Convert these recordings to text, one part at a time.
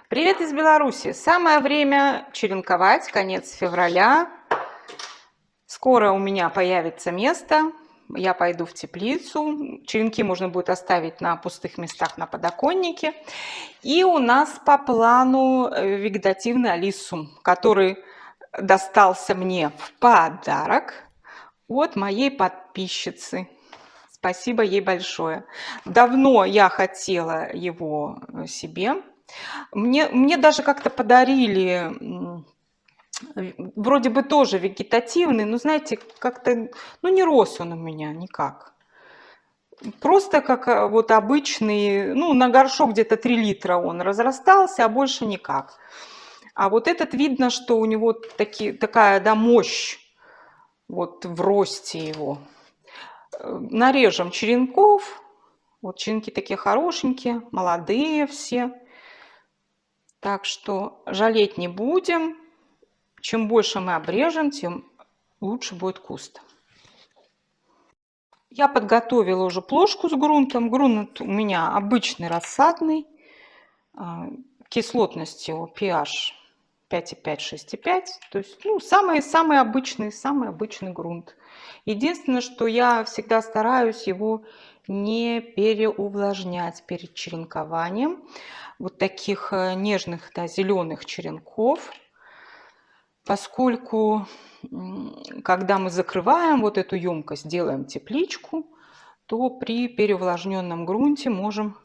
Привет из Беларуси! Самое время черенковать, конец февраля. Скоро у меня появится место, я пойду в теплицу. Черенки можно будет оставить на пустых местах на подоконнике. И у нас по плану вегетативный алиссум, который достался мне в подарок от моей подписчицы. Спасибо ей большое. Давно я хотела его себе. Мне даже как-то подарили, вроде бы тоже вегетативный, но знаете, как-то, ну не рос он у меня никак. Просто как вот обычный, ну на горшок где-то 3 литра он разрастался, а больше никак. А вот этот видно, что у него такая, да, мощь вот в росте его. Нарежем черенков. Вот черенки такие хорошенькие, молодые все. Так что жалеть не будем. Чем больше мы обрежем, тем лучше будет куст. Я подготовила уже плошку с грунтом. Грунт у меня обычный рассадный. Кислотность его pH 5,5, 6,5. То есть ну, самый обычный грунт. Единственное, что я всегда стараюсь его не переувлажнять перед черенкованием. Вот таких нежных, да, зеленых черенков. Поскольку, когда мы закрываем вот эту емкость, делаем тепличку, то при переувлажненном грунте можем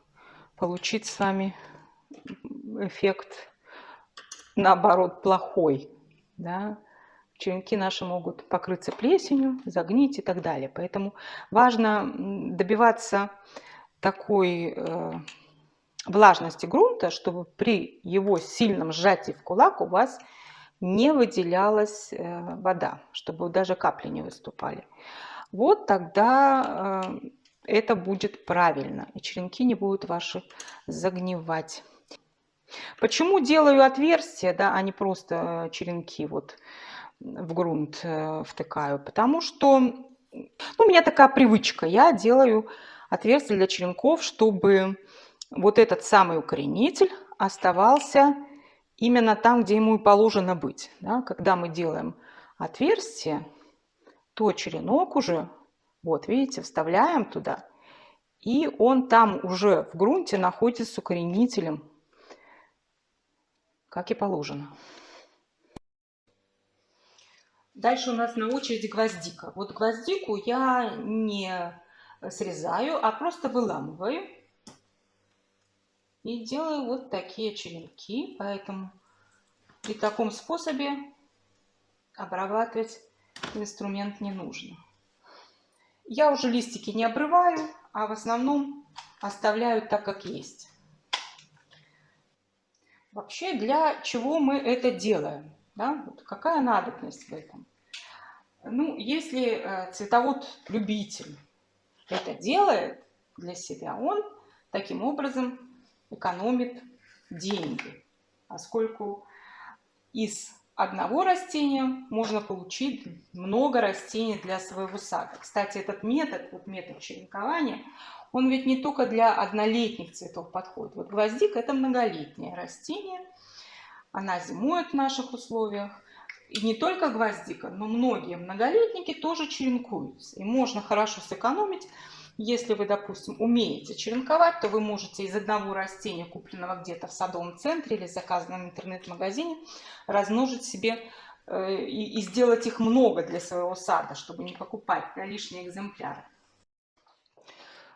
получить с вами эффект, наоборот, плохой. Да? Черенки наши могут покрыться плесенью, загнить и так далее. Поэтому важно добиваться такой влажности грунта, чтобы при его сильном сжатии в кулак у вас не выделялась вода, чтобы даже капли не выступали. Вот тогда это будет правильно, и черенки не будут ваши загнивать. Почему делаю отверстия, да, а не просто черенки вот в грунт втыкаю? Потому что ну, у меня такая привычка, я делаю отверстия для черенков, чтобы вот этот самый укоренитель оставался именно там, где ему и положено быть. Да? Когда мы делаем отверстие, то черенок уже, вот видите, вставляем туда, и он там уже в грунте находится с укоренителем, как и положено. Дальше у нас на очереди гвоздика. Вот гвоздику я не срезаю, а просто выламываю. И делаю вот такие черенки, поэтому при таком способе обрабатывать инструмент не нужно. Я уже листики не обрываю, а в основном оставляю так, как есть. Вообще, для чего мы это делаем? Да? Вот какая надобность в этом? Ну, если цветовод-любитель это делает для себя, он таким образом экономит деньги, поскольку из одного растения можно получить много растений для своего сада. Кстати, этот метод, вот метод черенкования, он ведь не только для однолетних цветов подходит. Вот гвоздика – это многолетнее растение, она зимует в наших условиях. И не только гвоздика, но многие многолетники тоже черенкуются. И можно хорошо сэкономить. Если вы, допустим, умеете черенковать, то вы можете из одного растения, купленного где-то в садовом центре или заказанном в интернет-магазине, размножить себе и сделать их много для своего сада, чтобы не покупать, да, лишние экземпляры.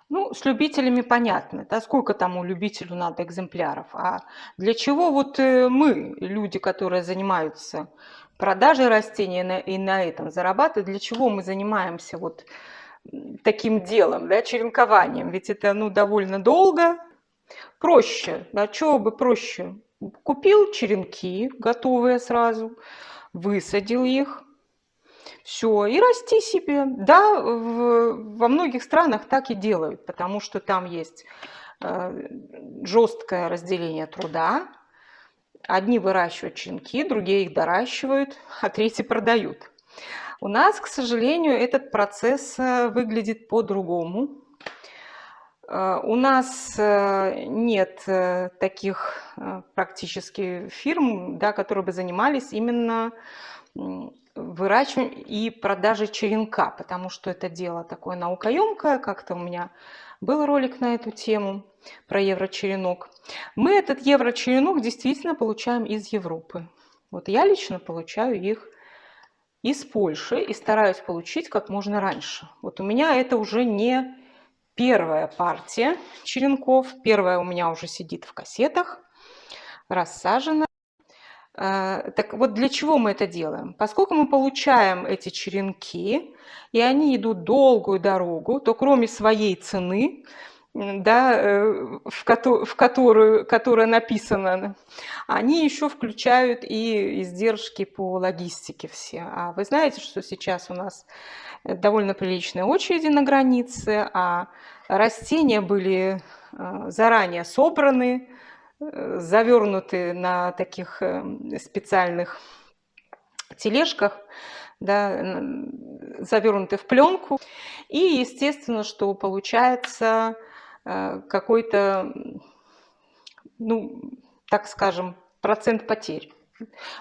Ну, с любителями понятно, да, сколько тому любителю надо экземпляров. А для чего вот мы, люди, которые занимаются продажей растений и на этом зарабатывают, для чего мы занимаемся вот таким делом, да, черенкованием? Ведь это, ну, довольно долго. Проще, да, чего бы проще? Купил черенки готовые сразу, высадил их, все, и расти себе. Да, во многих странах так и делают, потому что там есть жесткое разделение труда. Одни выращивают черенки, другие их доращивают, а третьи продают. У нас, к сожалению, этот процесс выглядит по-другому. У нас нет таких практически фирм, да, которые бы занимались именно выращиванием и продажей черенка, потому что это дело такое наукоемкое. Как-то у меня был ролик на эту тему про еврочеренок. Мы этот еврочеренок действительно получаем из Европы. Вот я лично получаю их из Польши и стараюсь получить как можно раньше. Вот у меня это уже не первая партия черенков. Первая у меня уже сидит в кассетах, рассажена. Так вот, для чего мы это делаем? Поскольку мы получаем эти черенки, и они идут долгую дорогу, то кроме своей цены, да, которая написана, они еще включают и издержки по логистике все. А вы знаете, что сейчас у нас довольно приличные очереди на границе, а растения были заранее собраны, завернуты на таких специальных тележках, да, завернуты в пленку. И естественно, что получается какой-то, ну, так скажем, процент потерь.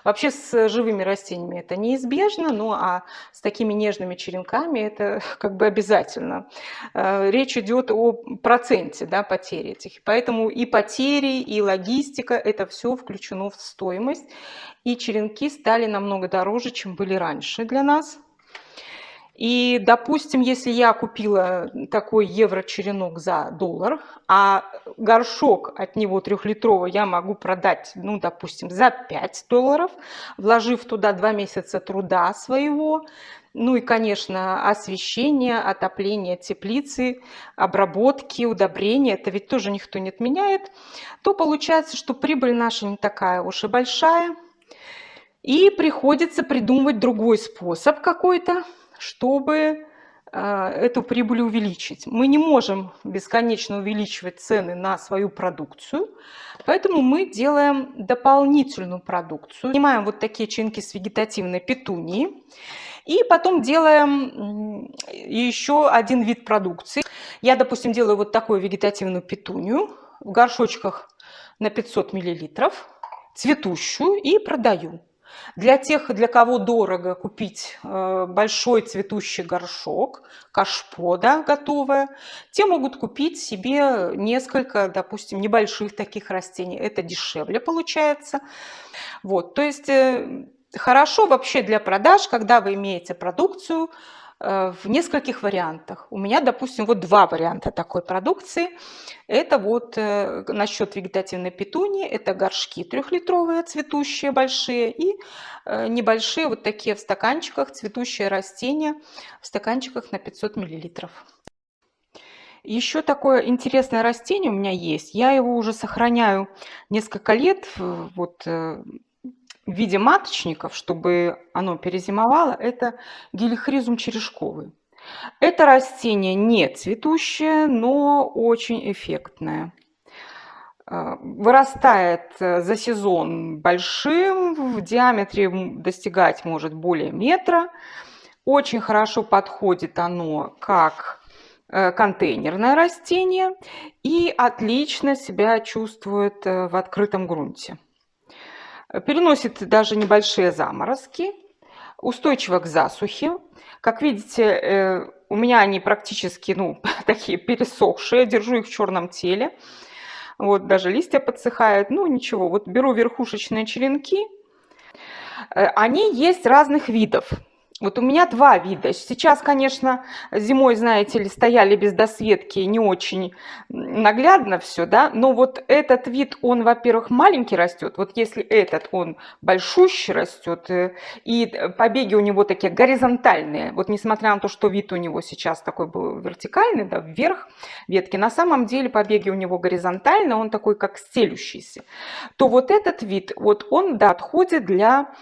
Вообще с живыми растениями это неизбежно, ну а с такими нежными черенками это как бы обязательно. Речь идет о проценте, да, потери этих. Поэтому и потери, и логистика – это все включено в стоимость. И черенки стали намного дороже, чем были раньше для нас. И, допустим, если я купила такой евро-черенок за $1, а горшок от него 3-литровый я могу продать, ну, допустим, за $5, вложив туда 2 месяца труда своего, ну и, конечно, освещение, отопление теплицы, обработки, удобрения, это ведь тоже никто не отменяет, то получается, что прибыль наша не такая уж и большая, и приходится придумывать другой способ какой-то, чтобы эту прибыль увеличить. Мы не можем бесконечно увеличивать цены на свою продукцию, поэтому мы делаем дополнительную продукцию. Снимаем вот такие черенки с вегетативной петунии и потом делаем еще один вид продукции. Я, допустим, делаю вот такую вегетативную петунию в горшочках на 500 мл, цветущую, и продаю. Для тех, для кого дорого купить большой цветущий горшок, кашпо, да, готовое, те могут купить себе несколько, допустим, небольших таких растений. Это дешевле получается. Вот, то есть хорошо вообще для продаж, когда вы имеете продукцию в нескольких вариантах. У меня, допустим, вот 2 варианта такой продукции. Это вот насчет вегетативной петунии, это горшки 3-литровые, цветущие, большие, и небольшие вот такие в стаканчиках, цветущие растения в стаканчиках на 500 мл. Еще такое интересное растение у меня есть. Я его уже сохраняю несколько лет вот, в виде маточников, чтобы оно перезимовало. Это гелихризум черешковый. Это растение не цветущее, но очень эффектное. Вырастает за сезон большим, в диаметре достигать может более метра. Очень хорошо подходит оно как контейнерное растение и отлично себя чувствует в открытом грунте. Переносит даже небольшие заморозки, устойчиво к засухе. Как видите, у меня они практически, ну, такие пересохшие, держу их в черном теле. Вот даже листья подсыхают, ну ничего. Вот беру верхушечные черенки. Они есть разных видов. Вот у меня 2 вида. Сейчас, конечно, зимой, знаете ли, стояли без досветки, не очень наглядно все, да, но вот этот вид, он, во-первых, маленький растет, вот если этот, он большущий растет, и побеги у него такие горизонтальные, вот несмотря на то, что вид у него сейчас такой был вертикальный, да, вверх ветки, на самом деле побеги у него горизонтальные, он такой как стелющийся, то вот этот вид, вот он, да, отходит для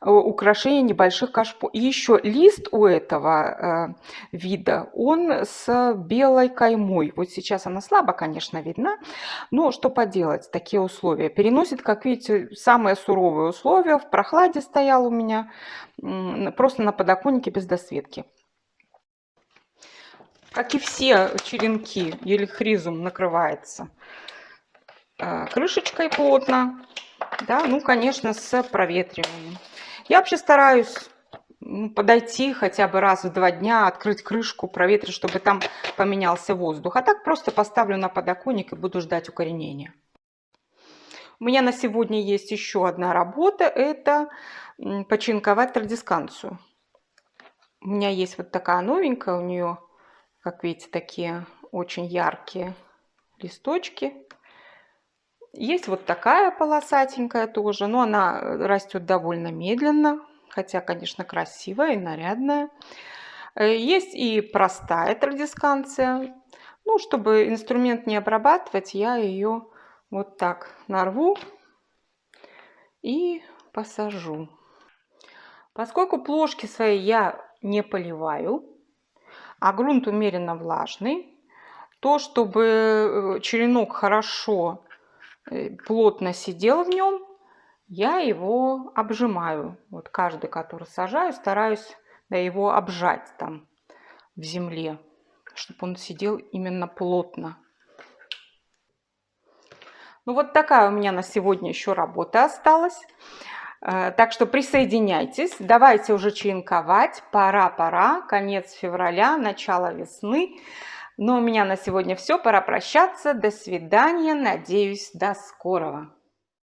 украшения небольших кашпо. И еще лист у этого вида, он с белой каймой. Вот сейчас она слабо, конечно, видна, но что поделать, такие условия. Переносит, как видите, самые суровые условия. В прохладе стоял у меня, просто на подоконнике без досветки. как и все черенки, елихризум накрывается крышечкой плотно, да, ну, конечно, с проветриванием. Я вообще стараюсь подойти хотя бы раз в 2 дня, открыть крышку, проветрить, чтобы там поменялся воздух. А так просто поставлю на подоконник и буду ждать укоренения. У меня на сегодня есть еще одна работа, это починковать традисканцию. У меня есть вот такая новенькая, у нее, как видите, такие очень яркие листочки. Есть вот такая полосатенькая тоже, но она растет довольно медленно, хотя, конечно, красивая и нарядная. Есть и простая традисканция. Ну, чтобы инструмент не обрабатывать, я ее вот так нарву и посажу. Поскольку плошки свои я не поливаю, а грунт умеренно влажный, то, чтобы черенок хорошо плотно сидел в нем, я его обжимаю. Вот каждый, который сажаю, стараюсь его обжать там в земле, чтобы он сидел именно плотно. Ну вот такая у меня на сегодня еще работа осталась. Так что присоединяйтесь, давайте уже черенковать. Пора, конец февраля, начало весны. Но у меня на сегодня все, пора прощаться. До свидания, надеюсь, до скорого.